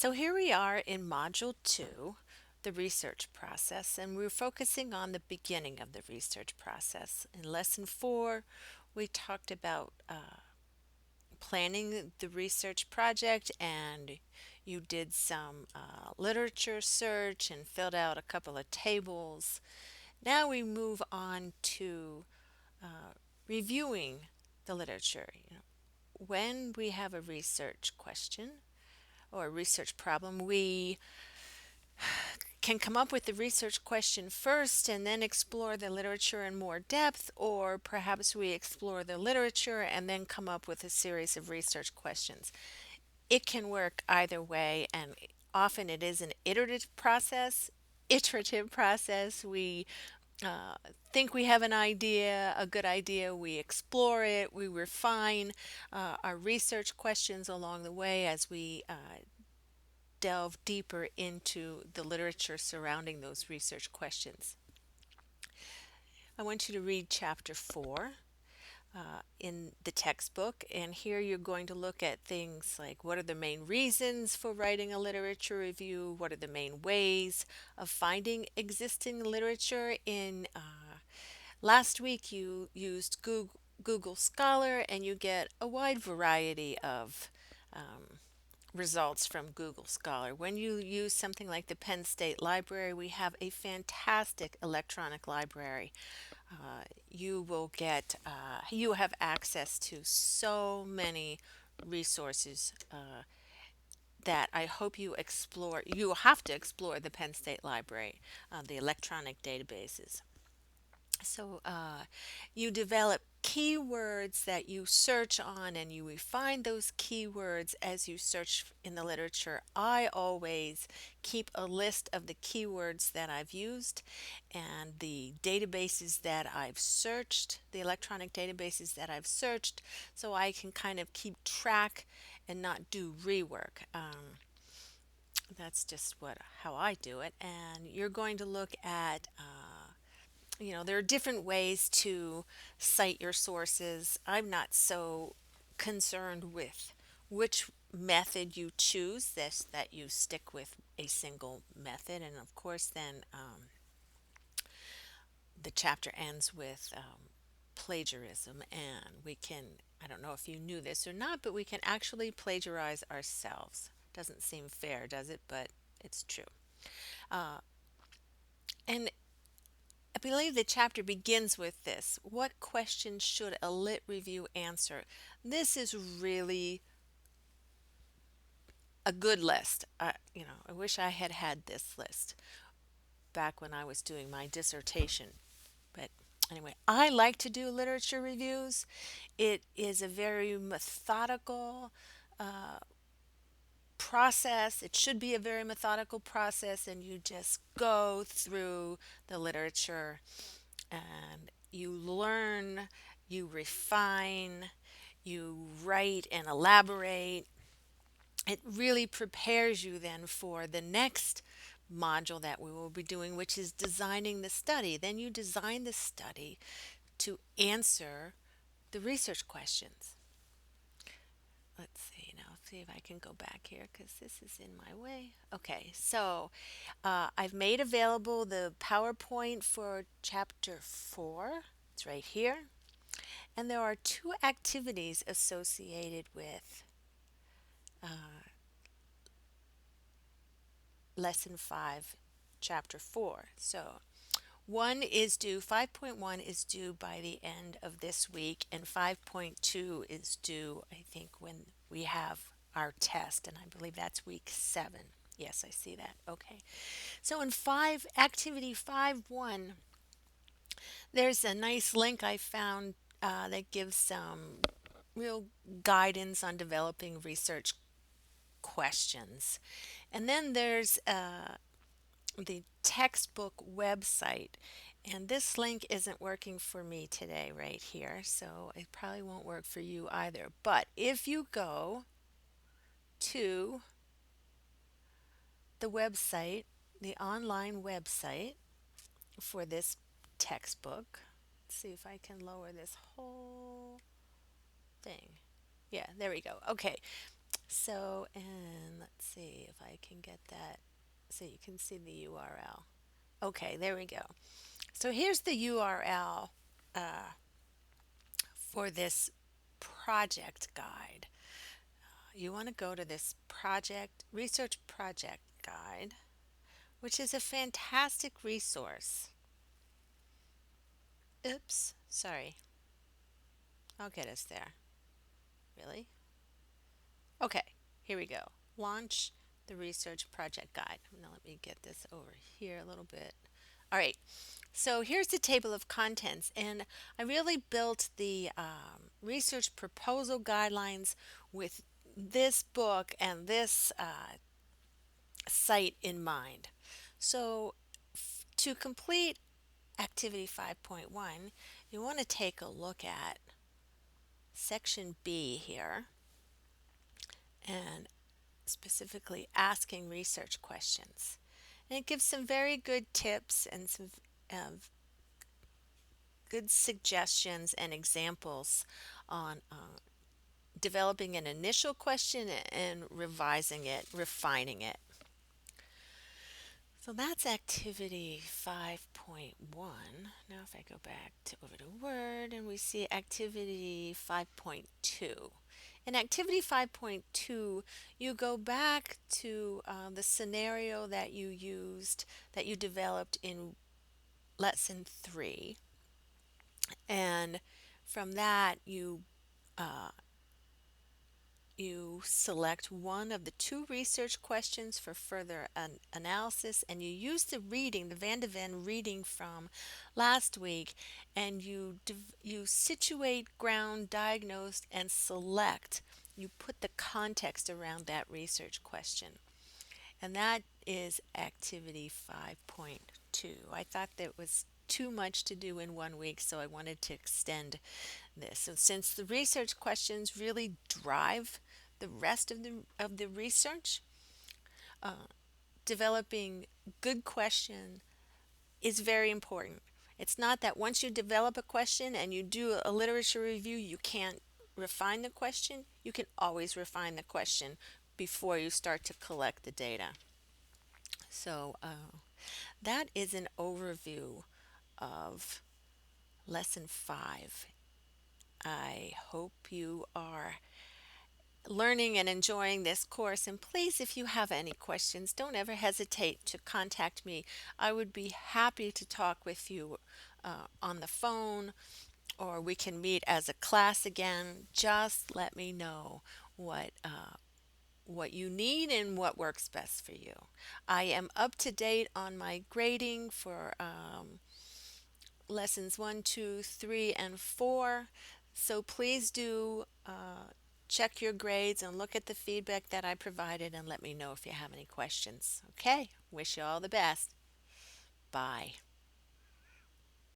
So here we are in Module 2, the research process, and we're focusing on the beginning of the research process. In Lesson 4, we talked about planning the research project, and you did some literature search and filled out a couple of tables. Now we move on to reviewing the literature. When we have a research question or a research problem, we can come up with the research question first and then explore the literature in more depth, or perhaps we explore the literature and then come up with a series of research questions. It can work either way, and often it is an iterative process. Iterative process. We uh, think we have an idea, a good idea, we explore it, we refine our research questions along the way as we delve deeper into the literature surrounding those research questions. I want you to read chapter 4 in the textbook, and here you're going to look at things like what are the main reasons for writing a literature review, what are the main ways of finding existing literature in last week you used Google Scholar, and you get a wide variety of results from Google Scholar. When you use something like the Penn State Library, we have a fantastic electronic library. You will get, you have access to so many resources that I hope you explore. You will have to explore the Penn State Library, the electronic databases. So you develop keywords that you search on, and you refine those keywords as you search in the literature. I always keep a list of the keywords that I've used and the databases that I've searched, the electronic databases that I've searched, so I can kind of keep track and not do rework. That's just what how I do it. And you're going to look at there are different ways to cite your sources. I'm not so concerned with which method you choose, this that you stick with a single method. And of course, then the chapter ends with plagiarism, and we can, I don't know if you knew this or not, but we can actually plagiarize ourselves. Doesn't seem fair, does it? But it's true. And I believe the chapter begins with this. What questions should a lit review answer? This is really a good list. I wish I had had this list back when I was doing my dissertation. But anyway, I like to do literature reviews. It is a very methodical process. It should be a very methodical process, and you just go through the literature and you learn, you refine, you write and elaborate. It really prepares you then for the next module that we will be doing, which is designing the study. Then you design the study to answer the research questions. Let's see now, see if I can go back here because this is in my way. Okay, so I've made available the PowerPoint for chapter 4. It's right here. And there are two activities associated with lesson 5, chapter 4. So 5.1 is due by the end of this week, and 5.2 is due, I think, when we have our test, and I believe that's week 7. Yes, I see that. Okay. So in activity 5.1, there's a nice link I found that gives some real guidance on developing research questions. And then there's the textbook website. And this link isn't working for me today, right here. So it probably won't work for you either. But if you go to the website, the online website for this textbook, let's see if I can lower this whole thing. Yeah, there we go. Okay. So, and let's see if I can get that so you can see the URL. Okay, there we go. So here's the URL for this project guide. You want to go to this project, research project guide, which is a fantastic resource. Oops, sorry. I'll get us there. Really? Okay, here we go. Launch the research project guide. Now let me get this over here a little bit. All right, so here's the table of contents, and I really built the research proposal guidelines with this book and this site in mind. So to complete Activity 5.1, you want to take a look at section B here and specifically asking research questions. And it gives some very good tips and some good suggestions and examples on developing an initial question and revising it, refining it. So that's activity 5.1. Now if I go back to over to Word and we see activity 5.2. In activity 5.2, you go back to the scenario that you used, that you developed in lesson 3. And from that, uh, you select one of the two research questions for further analysis, and you use the reading, the Van de Ven reading from last week, and you situate, ground, diagnose, and select. You put the context around that research question. And that is activity 5.2. I thought that was too much to do in one week, so I wanted to extend this. And since the research questions really drive the rest of the research, developing good question is very important. It's not that once you develop a question and you do a literature review, you can't refine the question. You can always refine the question before you start to collect the data. So that is an overview of lesson 5. I hope you are learning and enjoying this course. And please, if you have any questions, don't ever hesitate to contact me. I would be happy to talk with you on the phone, or we can meet as a class again. Just let me know what you need and what works best for you. I am up to date on my grading for lessons 1, 2, 3, and 4. So please do check your grades and look at the feedback that I provided and let me know if you have any questions. Okay, wish you all the best. Bye.